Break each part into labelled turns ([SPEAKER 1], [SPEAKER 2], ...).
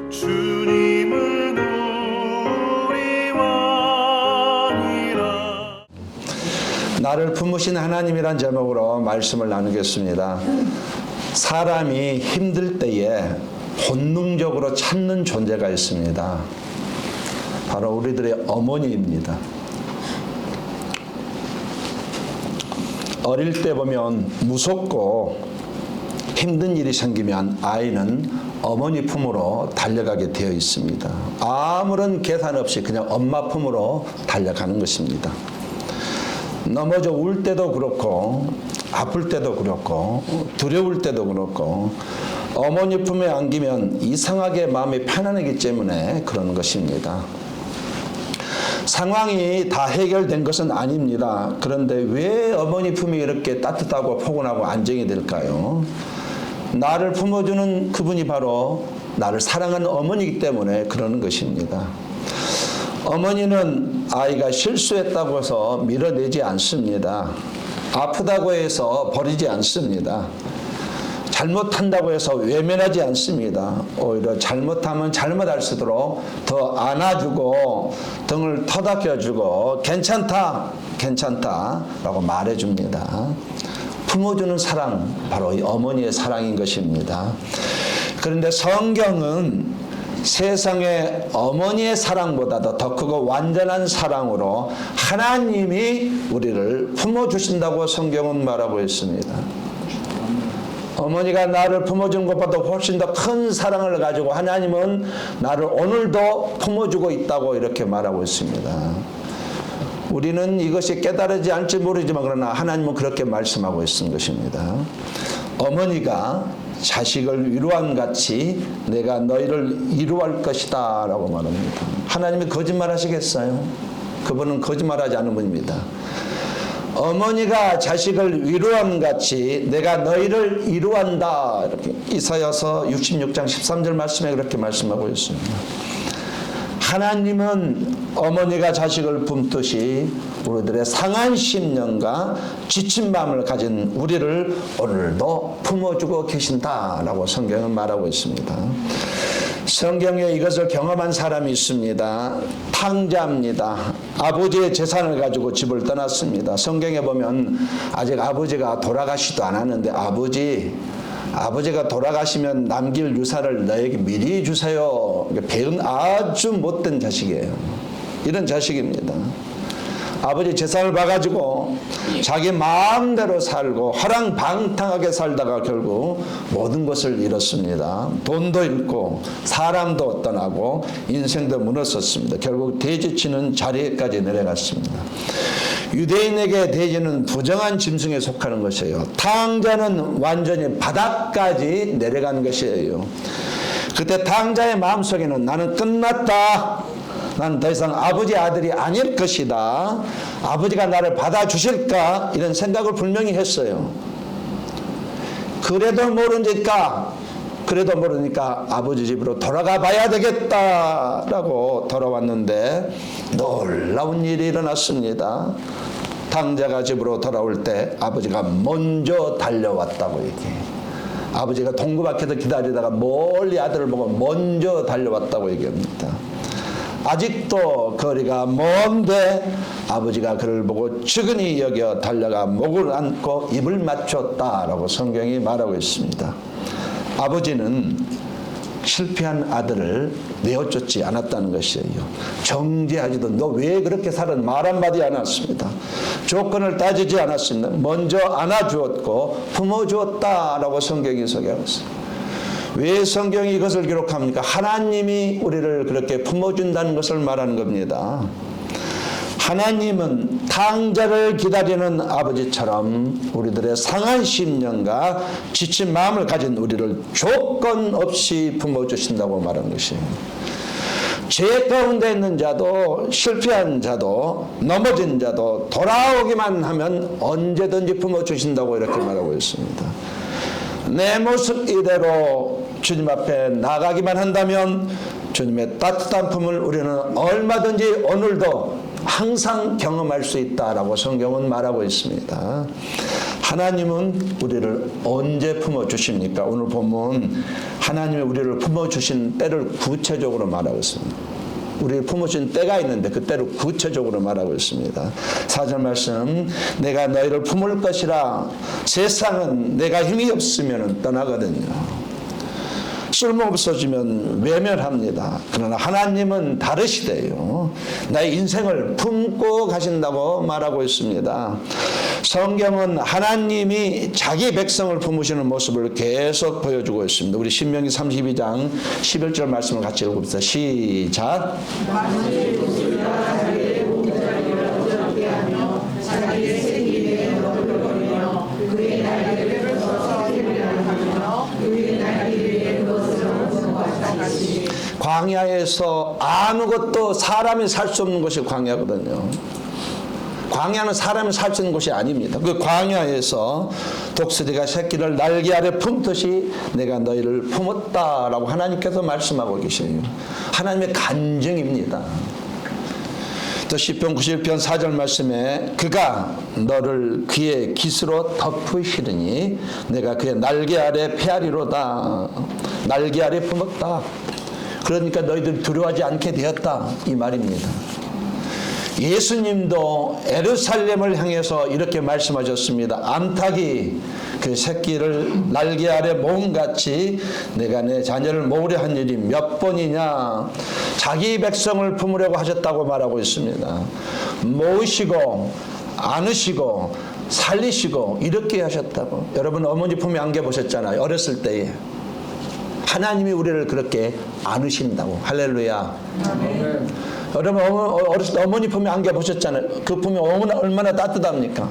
[SPEAKER 1] 주님은 우리와니라.
[SPEAKER 2] 나를 품으신 하나님이란 제목으로 말씀을 나누겠습니다. 사람이 힘들 때에 본능적으로 찾는 존재가 있습니다. 바로 우리들의 어머니입니다. 어릴 때 보면 무섭고 힘든 일이 생기면 아이는 어머니 품으로 달려가게 되어 있습니다. 아무런 계산 없이 그냥 엄마 품으로 달려가는 것입니다. 넘어져 울 때도 그렇고 아플 때도 그렇고 두려울 때도 그렇고 어머니 품에 안기면 이상하게 마음이 편안하기 때문에 그런 것입니다. 상황이 다 해결된 것은 아닙니다. 그런데 왜 어머니 품이 이렇게 따뜻하고 포근하고 안정이 될까요? 나를 품어주는 그분이 바로 나를 사랑하는 어머니이기 때문에 그러는 것입니다. 어머니는 아이가 실수했다고 해서 밀어내지 않습니다. 아프다고 해서 버리지 않습니다. 잘못한다고 해서 외면하지 않습니다. 오히려 잘못하면 잘못할수록 더 안아주고 등을 터닥여주고 괜찮다 라고 말해줍니다. 품어주는 사랑, 바로 이 어머니의 사랑인 것입니다. 그런데 성경은 세상의 어머니의 사랑보다도 더 크고 완전한 사랑으로 하나님이 우리를 품어주신다고 성경은 말하고 있습니다. 어머니가 나를 품어주는 것보다 훨씬 더 큰 사랑을 가지고 하나님은 나를 오늘도 품어주고 있다고 이렇게 말하고 있습니다. 우리는 이것이 깨달지 않을지 모르지만 그러나 하나님은 그렇게 말씀하고 있는 것입니다. 어머니가 자식을 위로한 같이 내가 너희를 위로할 것이다 라고 말합니다. 하나님이 거짓말 하시겠어요? 그분은 거짓말하지 않는 분입니다. 어머니가 자식을 위로한 같이 내가 너희를 위로한다. 이렇게 이사야서 66장 13절 말씀에 그렇게 말씀하고 있습니다. 하나님은 어머니가 자식을 품듯이 우리들의 상한 심령과 지친 마음을 가진 우리를 오늘도 품어주고 계신다라고 성경은 말하고 있습니다. 성경에 이것을 경험한 사람이 있습니다. 탕자입니다. 아버지의 재산을 가지고 집을 떠났습니다. 성경에 보면 아직 아버지가 돌아가시도 않았는데 아버지가 돌아가시면 남길 유산을 너에게 미리 주세요. 배은 아주 못된 자식이에요. 이런 자식입니다. 아버지 재산을 봐가지고 자기 마음대로 살고 화랑방탕하게 살다가 결국 모든 것을 잃었습니다. 돈도 잃고 사람도 떠나고 인생도 무너졌습니다. 결국 돼지치는 자리에까지 내려갔습니다. 유대인에게 돼지는 부정한 짐승에 속하는 것이에요. 탕자는 완전히 바닥까지 내려간 것이에요. 그때 탕자의 마음속에는 나는 끝났다. 난 더 이상 아버지 아들이 아닐 것이다. 아버지가 나를 받아주실까? 이런 생각을 분명히 했어요. 그래도 모르니까 아버지 집으로 돌아가 봐야 되겠다라고 돌아왔는데 놀라운 일이 일어났습니다. 탕자가 집으로 돌아올 때 아버지가 먼저 달려왔다고 얘기해요. 아버지가 동구 밖에서 기다리다가 멀리 아들을 보고 먼저 달려왔다고 얘기합니다. 아직도 거리가 먼데 아버지가 그를 보고 측은히 여겨 달려가 목을 안고 입을 맞췄다라고 성경이 말하고 있습니다. 아버지는 실패한 아들을 내어쫓지 않았다는 것이에요. 정죄하지도 너 왜 그렇게 살았 말 한마디 안 했습니다. 조건을 따지지 않았습니다. 먼저 안아주었고 품어주었다라고 성경이 소개하고 있습니다. 왜 성경이 이것을 기록합니까? 하나님이 우리를 그렇게 품어준다는 것을 말하는 겁니다. 하나님은 탕자를 기다리는 아버지처럼 우리들의 상한 심령과 지친 마음을 가진 우리를 조건 없이 품어주신다고 말하는 것이에요. 죄 가운데 있는 자도 실패한 자도 넘어진 자도 돌아오기만 하면 언제든지 품어주신다고 이렇게 말하고 있습니다. 내 모습 이대로 주님 앞에 나가기만 한다면 주님의 따뜻한 품을 우리는 얼마든지 오늘도 항상 경험할 수 있다라고 성경은 말하고 있습니다. 하나님은 우리를 언제 품어주십니까? 오늘 보면 하나님이 우리를 품어주신 때를 구체적으로 말하고 있습니다. 우리를 품어준 때가 있는데 그 때를 구체적으로 말하고 있습니다. 4절 말씀, 내가 너희를 품을 것이라. 세상은 내가 힘이 없으면 떠나거든요. 쓸모없어지면 외면합니다. 그러나 하나님은 다르시대요. 나의 인생을 품고 가신다고 말하고 있습니다. 성경은 하나님이 자기 백성을 품으시는 모습을 계속 보여주고 있습니다. 우리 신명기 32장 11절 말씀을 같이 읽읍시다. 시작. 광야에서 아무것도 사람이 살 수 없는 것이 광야거든요. 광야는 사람이 살 수 있는 곳이 아닙니다. 그 광야에서 독수리가 새끼를 날개 아래 품듯이 내가 너희를 품었다라고 하나님께서 말씀하고 계세요. 하나님의 간증입니다. 또 시편 91편 4절 말씀에 그가 너를 그의 깃으로 덮으시리니 내가 그의 날개 아래 페아리로다. 날개 아래 품었다. 그러니까 너희들 두려워하지 않게 되었다. 이 말입니다. 예수님도 예루살렘을 향해서 이렇게 말씀하셨습니다. 암탉이 그 새끼를 날개 아래 모음같이 내가 내 자녀를 모으려 한 일이 몇 번이냐. 자기 백성을 품으려고 하셨다고 말하고 있습니다. 모으시고 안으시고 살리시고 이렇게 하셨다고. 여러분 어머니 품에 안겨보셨잖아요. 어렸을 때에. 하나님이 우리를 그렇게 안으신다고. 할렐루야. 아멘. 여러분 어렸을 때 어머니 품에 안겨보셨잖아요. 그 품이 얼마나 따뜻합니까?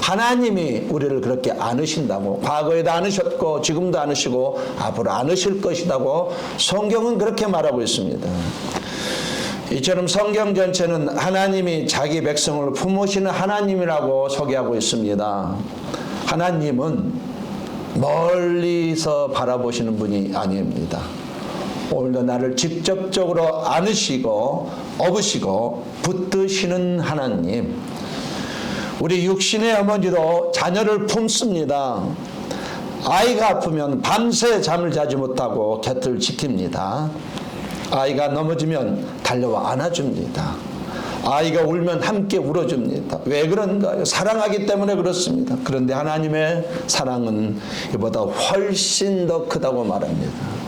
[SPEAKER 2] 하나님이 우리를 그렇게 안으신다고. 과거에도 안으셨고 지금도 안으시고 앞으로 안으실 것이라고 성경은 그렇게 말하고 있습니다. 이처럼 성경 전체는 하나님이 자기 백성을 품으시는 하나님이라고 소개하고 있습니다. 하나님은 멀리서 바라보시는 분이 아닙니다. 오늘도 나를 직접적으로 안으시고 업으시고 붙드시는 하나님. 우리 육신의 어머니도 자녀를 품습니다. 아이가 아프면 밤새 잠을 자지 못하고 곁을 지킵니다. 아이가 넘어지면 달려와 안아줍니다. 아이가 울면 함께 울어줍니다. 왜 그런가요? 사랑하기 때문에 그렇습니다. 그런데 하나님의 사랑은 이보다 훨씬 더 크다고 말합니다.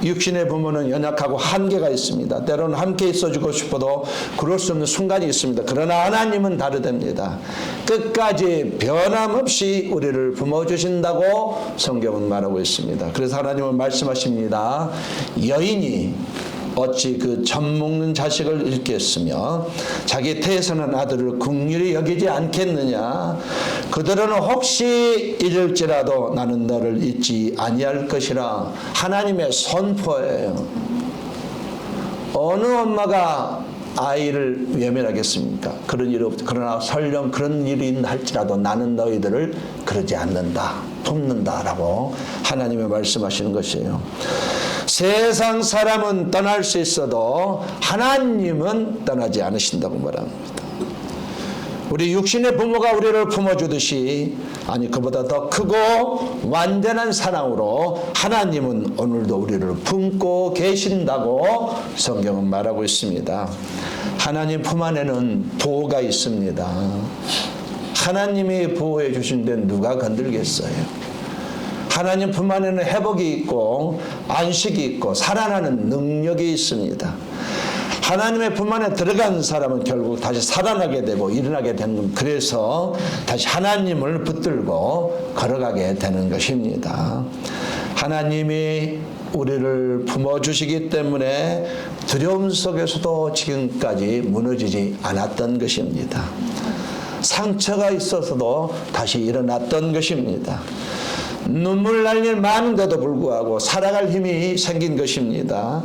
[SPEAKER 2] 육신의 부모는 연약하고 한계가 있습니다. 때로는 함께 있어주고 싶어도 그럴 수 없는 순간이 있습니다. 그러나 하나님은 다르답니다. 끝까지 변함없이 우리를 품어주신다고 성경은 말하고 있습니다. 그래서 하나님은 말씀하십니다. 여인이 어찌 그 젖 먹는 자식을 잃겠으며 자기 태에서는 아들을 긍휼히 여기지 않겠느냐. 그들은 혹시 잃을지라도 나는 너를 잊지 아니할 것이라. 하나님의 선포예요. 어느 엄마가 아이를 외면하겠습니까? 그런 일이 없죠. 그러나 설령 그런 일이 할지라도 나는 너희들을 그러지 않는다, 품는다라고 하나님이 말씀하시는 것이에요. 세상 사람은 떠날 수 있어도 하나님은 떠나지 않으신다고 말합니다. 우리 육신의 부모가 우리를 품어주듯이, 아니 그보다 더 크고 완전한 사랑으로 하나님은 오늘도 우리를 품고 계신다고 성경은 말하고 있습니다. 하나님 품 안에는 보호가 있습니다. 하나님이 보호해 주신 데 누가 건들겠어요? 하나님 품 안에는 회복이 있고 안식이 있고 살아나는 능력이 있습니다. 하나님의 품 안에 들어간 사람은 결국 다시 살아나게 되고 일어나게 되는 것. 그래서 다시 하나님을 붙들고 걸어가게 되는 것입니다. 하나님이 우리를 품어주시기 때문에 두려움 속에서도 지금까지 무너지지 않았던 것입니다. 상처가 있어서도 다시 일어났던 것입니다. 눈물 날 일 많은데도 불구하고 살아갈 힘이 생긴 것입니다.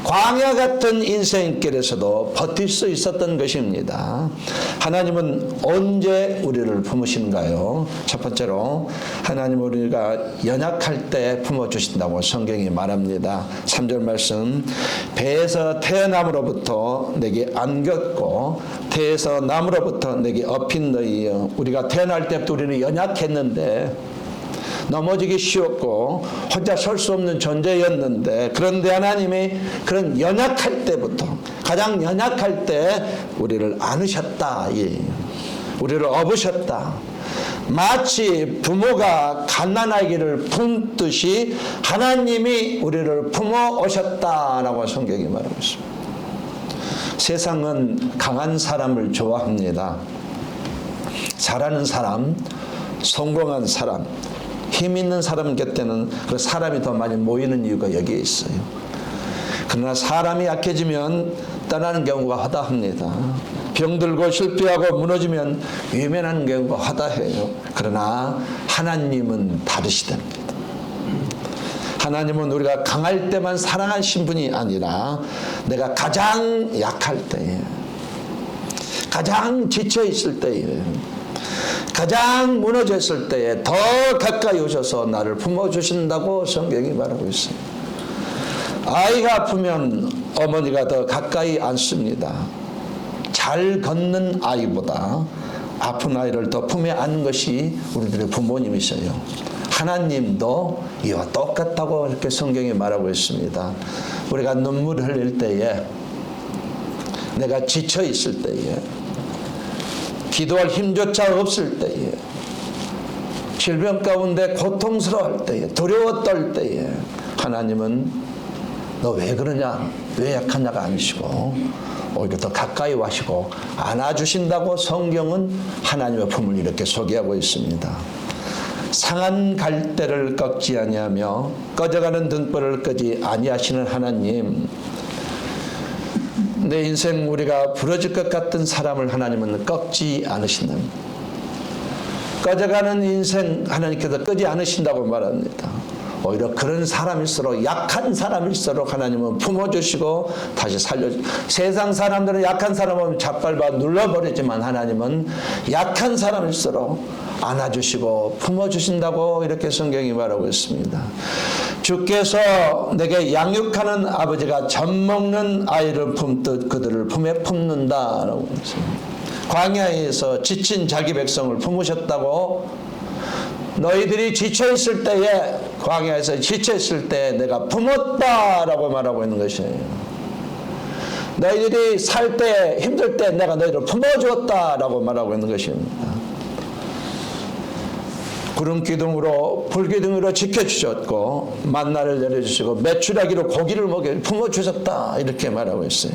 [SPEAKER 2] 광야 같은 인생길에서도 버틸 수 있었던 것입니다. 하나님은 언제 우리를 품으신가요? 첫 번째로 하나님 우리가 연약할 때 품어주신다고 성경이 말합니다. 3절 말씀, 배에서 태어남으로부터 내게 안겼고 태에서 남으로부터 내게 업힌 너희여. 우리가 태어날 때부터 우리는 연약했는데 넘어지기 쉬웠고 혼자 설 수 없는 존재였는데, 그런데 하나님이 그런 연약할 때부터, 가장 연약할 때 우리를 안으셨다. 우리를 업으셨다. 마치 부모가 갓난아기를 품듯이 하나님이 우리를 품어 오셨다라고 성경이 말하고 있습니다. 세상은 강한 사람을 좋아합니다. 잘하는 사람, 성공한 사람, 힘 있는 사람 곁에는 그 사람이 더 많이 모이는 이유가 여기에 있어요. 그러나 사람이 약해지면 떠나는 경우가 허다합니다. 병들고 실패하고 무너지면 외면하는 경우가 허다해요. 그러나 하나님은 다르시답니다. 하나님은 우리가 강할 때만 사랑하신 분이 아니라 내가 가장 약할 때에, 가장 지쳐있을 때에, 가장 무너졌을 때에 더 가까이 오셔서 나를 품어주신다고 성경이 말하고 있습니다. 아이가 아프면 어머니가 더 가까이 앉습니다. 잘 걷는 아이보다 아픈 아이를 더 품에 안는 것이 우리들의 부모님이셔요. 하나님도 이와 똑같다고 이렇게 성경이 말하고 있습니다. 우리가 눈물을 흘릴 때에, 내가 지쳐 있을 때에, 기도할 힘조차 없을 때에, 질병 가운데 고통스러워할 때에, 두려워 떨 때에 하나님은 너 왜 그러냐, 왜 약하냐가 아니시고 오히려 더 가까이 와시고 안아주신다고 성경은 하나님의 품을 이렇게 소개하고 있습니다. 상한 갈대를 꺾지 아니하며 꺼져가는 등불을 끄지 아니하시는 하나님, 내 인생 우리가 부러질 것 같은 사람을 하나님은 꺾지 않으신답니다. 꺼져가는 인생 하나님께서 끄지 않으신다고 말합니다. 오히려 그런 사람일수록, 약한 사람일수록 하나님은 품어주시고 다시 살려주시고, 세상 사람들은 약한 사람은 잡밟아 눌러버리지만 하나님은 약한 사람일수록 안아주시고 품어주신다고 이렇게 성경이 말하고 있습니다. 주께서 내게 양육하는 아버지가 젖 먹는 아이를 품듯 그들을 품에 품는다라고 했습니다. 광야에서 지친 자기 백성을 품으셨다고, 너희들이 지쳐있을 때에, 광야에서 지쳐있을 때 내가 품었다라고 말하고 있는 것이에요. 너희들이 살 때, 힘들 때 내가 너희를 품어주었다라고 말하고 있는 것입니다. 구름 기둥으로 불 기둥으로 지켜주셨고 만나를 내려주시고 메추라기로 고기를 먹여 품어주셨다 이렇게 말하고 있어요.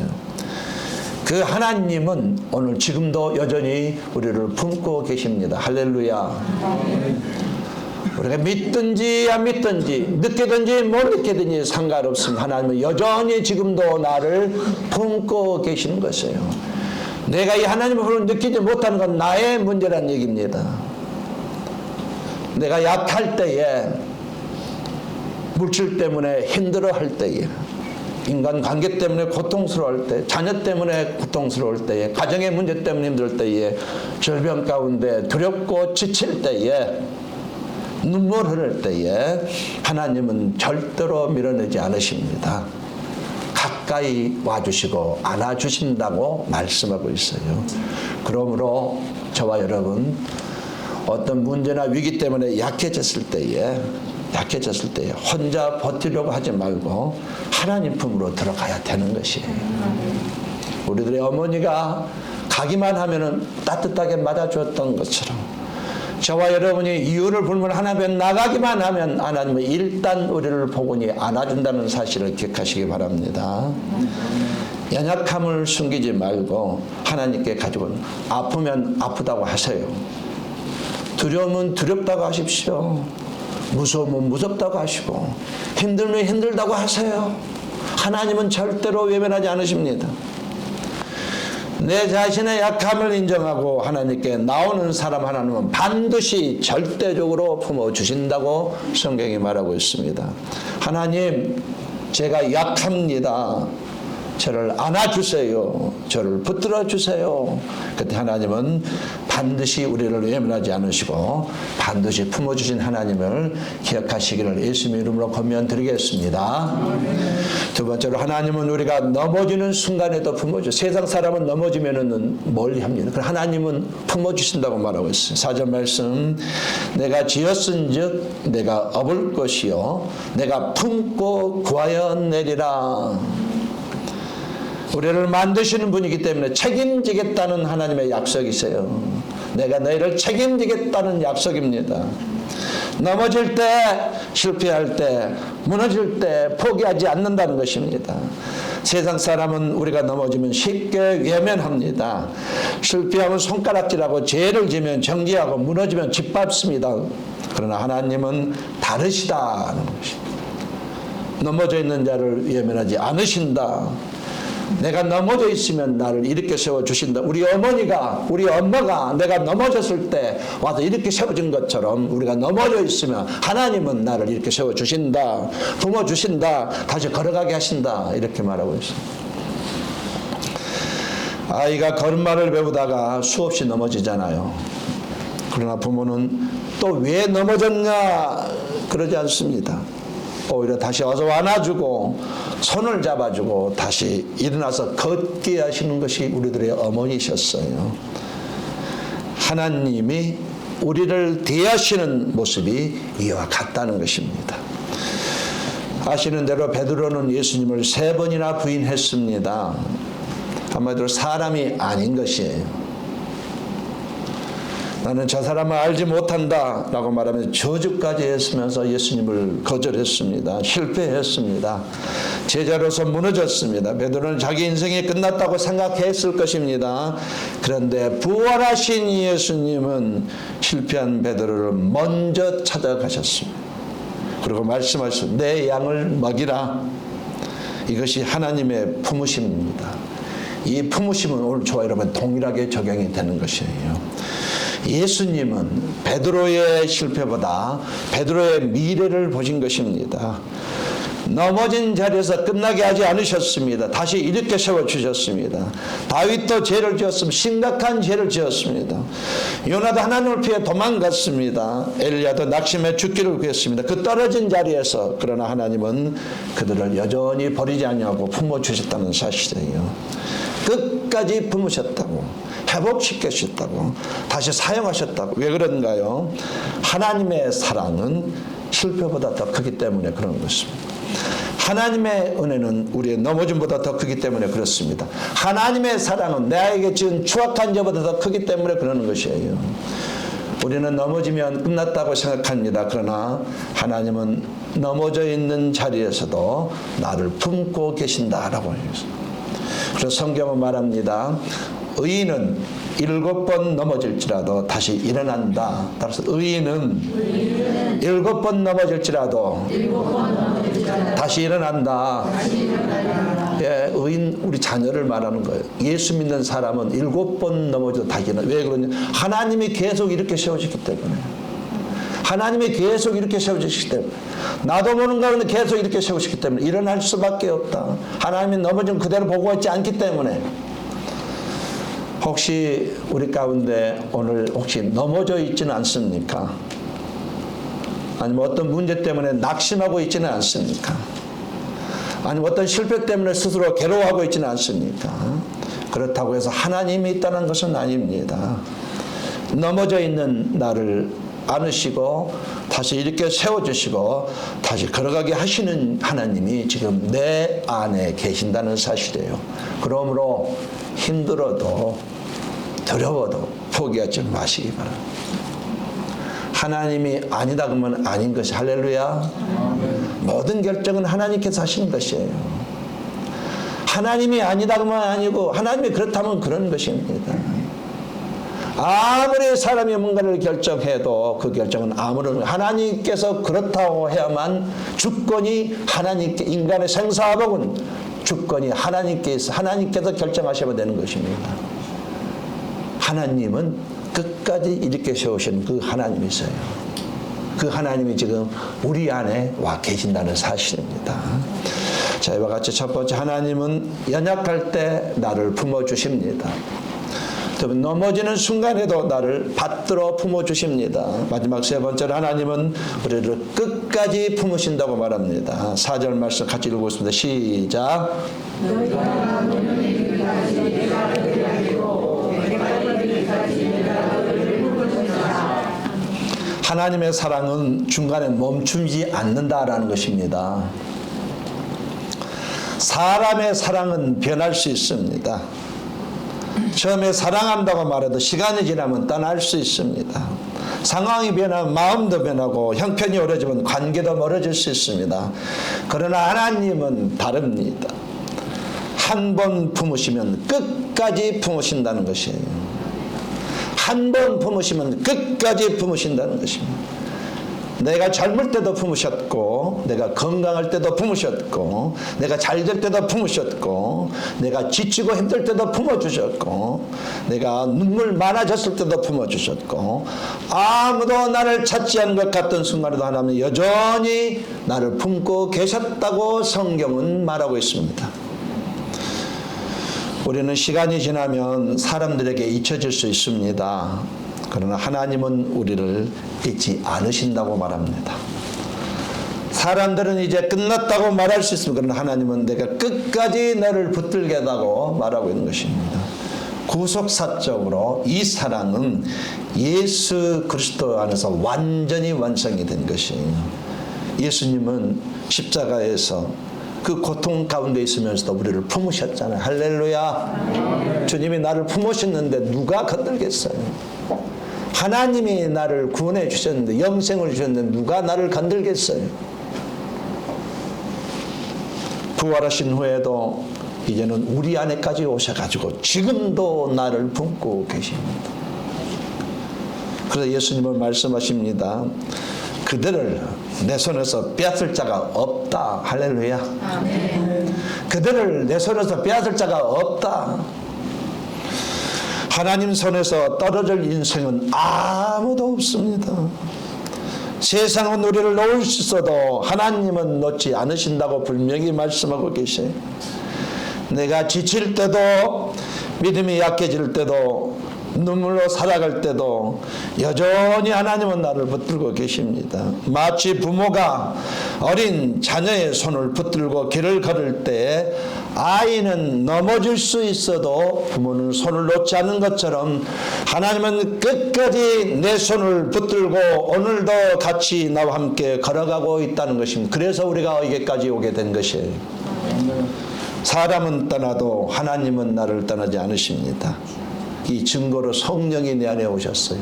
[SPEAKER 2] 그 하나님은 오늘 지금도 여전히 우리를 품고 계십니다. 할렐루야. 우리가 믿든지 안 믿든지 느끼든지 못 느끼든지 상관없습니다. 하나님은 여전히 지금도 나를 품고 계시는 것이에요. 내가 이 하나님의 품을 느끼지 못하는 건 나의 문제란 얘기입니다. 내가 약할 때에, 물질 때문에 힘들어할 때에, 인간관계 때문에 고통스러워할 때, 자녀 때문에 고통스러울 때에, 가정의 문제 때문에 힘들 때에, 절병 가운데 두렵고 지칠 때에, 눈물 흐를 때에 하나님은 절대로 밀어내지 않으십니다. 가까이 와주시고 안아주신다고 말씀하고 있어요. 그러므로 저와 여러분, 어떤 문제나 위기 때문에 약해졌을 때에 혼자 버티려고 하지 말고 하나님 품으로 들어가야 되는 것이에요. 우리들의 어머니가 가기만 하면은 따뜻하게 맞아주었던 것처럼, 저와 여러분이 이유를 불문하나며 나가기만 하면 하나님은 일단 우리를 보고니 안아준다는 사실을 기억하시기 바랍니다. 연약함을 숨기지 말고 하나님께 가지고, 아프면 아프다고 하세요. 두려우면 두렵다고 하십시오. 무서우면 무섭다고 하시고, 힘들면 힘들다고 하세요. 하나님은 절대로 외면하지 않으십니다. 내 자신의 약함을 인정하고 하나님께 나오는 사람 하나님은 반드시 절대적으로 품어주신다고 성경이 말하고 있습니다. 하나님, 제가 약합니다. 저를 안아주세요. 저를 붙들어 주세요. 그때 하나님은 반드시 우리를 외면하지 않으시고 반드시 품어주신 하나님을 기억하시기를 예수님의 이름으로 권면드리겠습니다. 두 번째로 하나님은 우리가 넘어지는 순간에도 품어주. 세상 사람은 넘어지면은 멀리 합니다. 그러나 하나님은 품어주신다고 말하고 있어요. 4절 말씀, 내가 지었은즉 내가 업을 것이요 내가 품고 구하여 내리라. 우리를 만드시는 분이기 때문에 책임지겠다는 하나님의 약속이세요. 내가 너희를 책임지겠다는 약속입니다. 넘어질 때, 실패할 때, 무너질 때 포기하지 않는다는 것입니다. 세상 사람은 우리가 넘어지면 쉽게 외면합니다. 실패하면 손가락질하고 죄를 지면 정죄하고 무너지면 짓밟습니다. 그러나 하나님은 다르시다는 것입니다. 넘어져 있는 자를 외면하지 않으신다. 내가 넘어져 있으면 나를 일으켜 세워주신다. 우리 어머니가, 우리 엄마가 내가 넘어졌을 때 와서 이렇게 세워준 것처럼 우리가 넘어져 있으면 하나님은 나를 이렇게 세워주신다. 품어주신다. 다시 걸어가게 하신다. 이렇게 말하고 있습니다. 아이가 걸음마를 배우다가 수없이 넘어지잖아요. 그러나 부모는 또 왜 넘어졌냐 그러지 않습니다. 오히려 다시 와서 안아주고 손을 잡아주고 다시 일어나서 걷게 하시는 것이 우리들의 어머니셨어요. 하나님이 우리를 대하시는 모습이 이와 같다는 것입니다. 아시는 대로 베드로는 예수님을 3번이나 부인했습니다. 한마디로 사람이 아닌 것이에요. 나는 저 사람을 알지 못한다 라고 말하면서 저주까지 했으면서 예수님을 거절했습니다. 실패했습니다. 제자로서 무너졌습니다. 베드로는 자기 인생이 끝났다고 생각했을 것입니다. 그런데 부활하신 예수님은 실패한 베드로를 먼저 찾아가셨습니다. 그리고 말씀하셨습니다. 내 양을 먹이라. 이것이 하나님의 품으심입니다. 이 품으심은 오늘 저와 여러분 동일하게 적용이 되는 것이에요. 예수님은 베드로의 실패보다 베드로의 미래를 보신 것입니다. 넘어진 자리에서 끝나게 하지 않으셨습니다. 다시 일으켜 세워주셨습니다. 다윗도 죄를 지었습니다. 심각한 죄를 지었습니다. 요나도 하나님을 피해 도망갔습니다. 엘리야도 낙심해 죽기를 구했습니다. 그 떨어진 자리에서 그러나 하나님은 그들을 여전히 버리지 않냐고 품어주셨다는 사실이에요. 끝까지 품으셨다고, 회복시키셨다고, 다시 사용하셨다고. 왜 그런가요? 하나님의 사랑은 실패보다 더 크기 때문에 그런 것입니다. 하나님의 은혜는 우리의 넘어짐보다 더 크기 때문에 그렇습니다. 하나님의 사랑은 나에게 지은 추악한 죄보다 더 크기 때문에 그러는 것이에요. 우리는 넘어지면 끝났다고 생각합니다. 그러나 하나님은 넘어져 있는 자리에서도 나를 품고 계신다라고 해요. 그래서 성경은 말합니다. 의인은 7번 넘어질지라도 다시 일어난다. 따라서 의인은 7번 넘어질지라도 다시 일어난다. 예, 의인 우리 자녀를 말하는 거예요. 예수 믿는 사람은 7번 넘어져도 다시 일어나. 왜 그러냐? 하나님이 계속 이렇게 세워주기 때문에. 하나님이 계속 이렇게 세워주시기 때문에. 나도 모르는 가운데 계속 이렇게 세우시기 때문에 일어날 수밖에 없다. 하나님이 넘어지면 그대로 보고 있지 않기 때문에. 혹시 우리 가운데 오늘 혹시 넘어져 있지는 않습니까? 아니면 어떤 문제 때문에 낙심하고 있지는 않습니까? 아니면 어떤 실패 때문에 스스로 괴로워하고 있지는 않습니까? 그렇다고 해서 하나님이 있다는 것은 아닙니다. 넘어져 있는 나를 안으시고 다시 이렇게 세워주시고 다시 걸어가게 하시는 하나님이 지금 내 안에 계신다는 사실이에요. 그러므로 힘들어도 두려워도 포기하지 마시기 바랍니다. 하나님이 아니다 그러면 아닌 것이 할렐루야. 모든 결정은 하나님께서 하시는 것이에요. 하나님이 아니다 그러면 아니고 하나님이 그렇다면 그런 것입니다. 아무리 사람이 뭔가를 결정해도 그 결정은 아무런 하나님께서 그렇다고 해야만 주권이 하나님께 인간의 생사화복은 주권이 하나님께서 결정하셔야 되는 것입니다. 하나님은 끝까지 이렇게 세우신 그 하나님이세요. 그 하나님이 지금 우리 안에 와 계신다는 사실입니다. 자, 이와 같이 첫 번째 하나님은 연약할 때 나를 품어주십니다. 넘어지는 순간에도 나를 받들어 품어주십니다. 마지막 세 번째로 하나님은 우리를 끝까지 품으신다고 말합니다. 4절 말씀 같이 읽겠습니다. 시작. 하나님의 사랑은 중간에 멈추지 않는다라는 것입니다. 사람의 사랑은 변할 수 있습니다. 처음에 사랑한다고 말해도 시간이 지나면 떠날 수 있습니다. 상황이 변하면 마음도 변하고 형편이 어려지면 관계도 멀어질 수 있습니다. 그러나 하나님은 다릅니다. 한 번 품으시면 끝까지 품으신다는 것이에요. 한 번 품으시면 끝까지 품으신다는 것입니다. 내가 젊을 때도 품으셨고, 내가 건강할 때도 품으셨고, 내가 잘 될 때도 품으셨고, 내가 지치고 힘들 때도 품어주셨고, 내가 눈물 많아졌을 때도 품어주셨고, 아무도 나를 찾지 않은 것 같던 순간에도 하나님은 여전히 나를 품고 계셨다고 성경은 말하고 있습니다. 우리는 시간이 지나면 사람들에게 잊혀질 수 있습니다. 그러나 하나님은 우리를 잊지 않으신다고 말합니다. 사람들은 이제 끝났다고 말할 수 있습니다. 그러나 하나님은 내가 끝까지 너를 붙들겠다고 말하고 있는 것입니다. 구속사적으로 이 사랑은 예수 그리스도 안에서 완전히 완성이 된 것이에요. 예수님은 십자가에서 그 고통 가운데 있으면서도 우리를 품으셨잖아요. 할렐루야. 주님이 나를 품으셨는데 누가 건들겠어요? 하나님이 나를 구원해 주셨는데, 영생을 주셨는데 누가 나를 건들겠어요? 부활하신 후에도 이제는 우리 안에까지 오셔가지고 지금도 나를 품고 계십니다. 그래서 예수님은 말씀하십니다. 그들을 내 손에서 빼앗을 자가 없다. 할렐루야. 아멘. 그들을 내 손에서 빼앗을 자가 없다. 하나님 손에서 떨어질 인생은 아무도 없습니다. 세상은 우리를 놓을 수 있어도 하나님은 놓지 않으신다고 분명히 말씀하고 계세요. 내가 지칠 때도, 믿음이 약해질 때도, 눈물로 살아갈 때도 여전히 하나님은 나를 붙들고 계십니다. 마치 부모가 어린 자녀의 손을 붙들고 길을 걸을 때 아이는 넘어질 수 있어도 부모는 손을 놓지 않는 것처럼 하나님은 끝까지 내 손을 붙들고 오늘도 같이 나와 함께 걸어가고 있다는 것입니다. 그래서 우리가 여기까지 오게 된 것이에요. 사람은 떠나도 하나님은 나를 떠나지 않으십니다. 이 증거로 성령이 내 안에 오셨어요.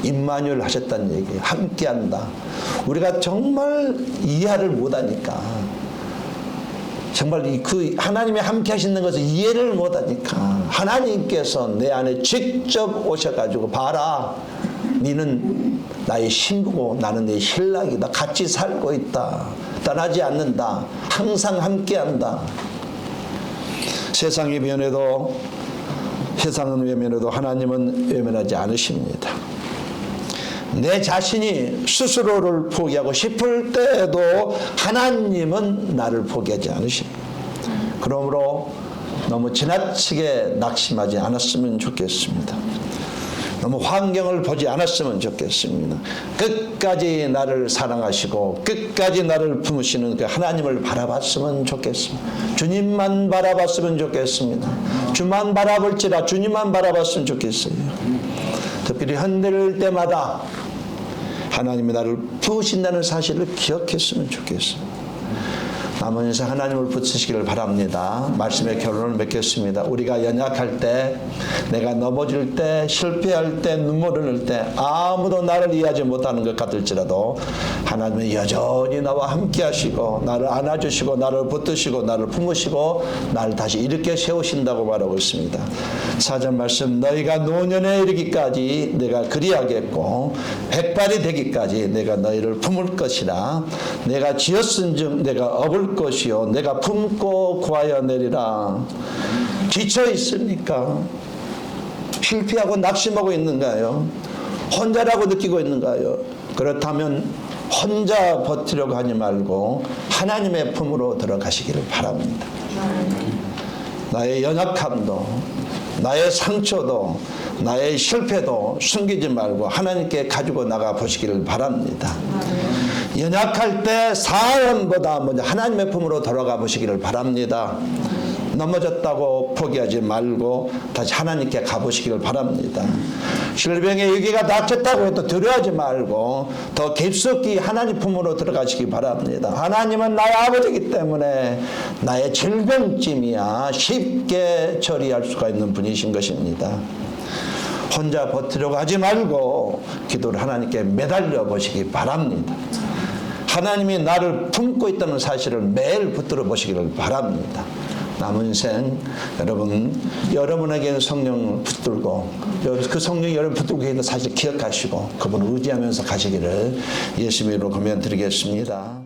[SPEAKER 2] 임마누엘 하셨다는 얘기예요. 함께한다. 우리가 정말 이해를 못하니까, 정말 그 하나님이 함께 하시는 것을 이해를 못하니까 하나님께서 내 안에 직접 오셔가지고 봐라, 니는 나의 신부고 나는 내 신랑이다. 같이 살고 있다. 떠나지 않는다. 항상 함께한다. 세상이 변해도, 세상은 외면해도 하나님은 외면하지 않으십니다. 내 자신이 스스로를 포기하고 싶을 때에도 하나님은 나를 포기하지 않으십니다. 그러므로 너무 지나치게 낙심하지 않았으면 좋겠습니다. 너무 환경을 보지 않았으면 좋겠습니다. 끝까지 나를 사랑하시고 끝까지 나를 품으시는 그 하나님을 바라봤으면 좋겠습니다. 주님만 바라봤으면 좋겠습니다. 주만 바라볼지라 주님만 바라봤으면 좋겠어요. 특별히 흔들릴 때마다 하나님이 나를 부으신다는 사실을 기억했으면 좋겠어요. 남은 인생 하나님을 붙이시기를 바랍니다. 말씀의 결론을 맺겠습니다. 우리가 연약할 때, 내가 넘어질 때, 실패할 때, 눈물을 흘릴 때 아무도 나를 이해하지 못하는 것 같을지라도 하나님은 여전히 나와 함께 하시고 나를 안아주시고 나를 붙드시고 나를 품으시고 나를 다시 일으켜 세우신다고 말하고 있습니다. 4절 말씀, 너희가 노년에 이르기까지 내가 그리하겠고 백발이 되기까지 내가 너희를 품을 것이라. 내가 지었은즉 내가 업을 것이요 내가 품고 구하여 내리라. 지쳐 있습니까? 실패하고 낙심하고 있는가요? 혼자라고 느끼고 있는가요? 그렇다면 혼자 버티려고 하지 말고 하나님의 품으로 들어가시기를 바랍니다. 나의 연약함도, 나의 상처도 나의 실패도 숨기지 말고 하나님께 가지고 나가 보시기를 바랍니다. 연약할 때 사람보다 먼저 하나님의 품으로 돌아가 보시기를 바랍니다. 넘어졌다고 포기하지 말고 다시 하나님께 가보시기를 바랍니다. 질병의 위기가 닥쳤다고 해도 두려워하지 말고 더 깊숙이 하나님 품으로 들어가시기 바랍니다. 하나님은 나의 아버지이기 때문에 나의 질병쯤이야 쉽게 처리할 수가 있는 분이신 것입니다. 혼자 버티려고 하지 말고 기도를 하나님께 매달려 보시기 바랍니다. 하나님이 나를 품고 있다는 사실을 매일 붙들어 보시기를 바랍니다. 남은 인생 여러분에게 성령을 붙들고 그 성령이 여러분 붙들고 계시는 사실 기억하시고 그분을 의지하면서 가시기를 예수님으로 권면드리겠습니다.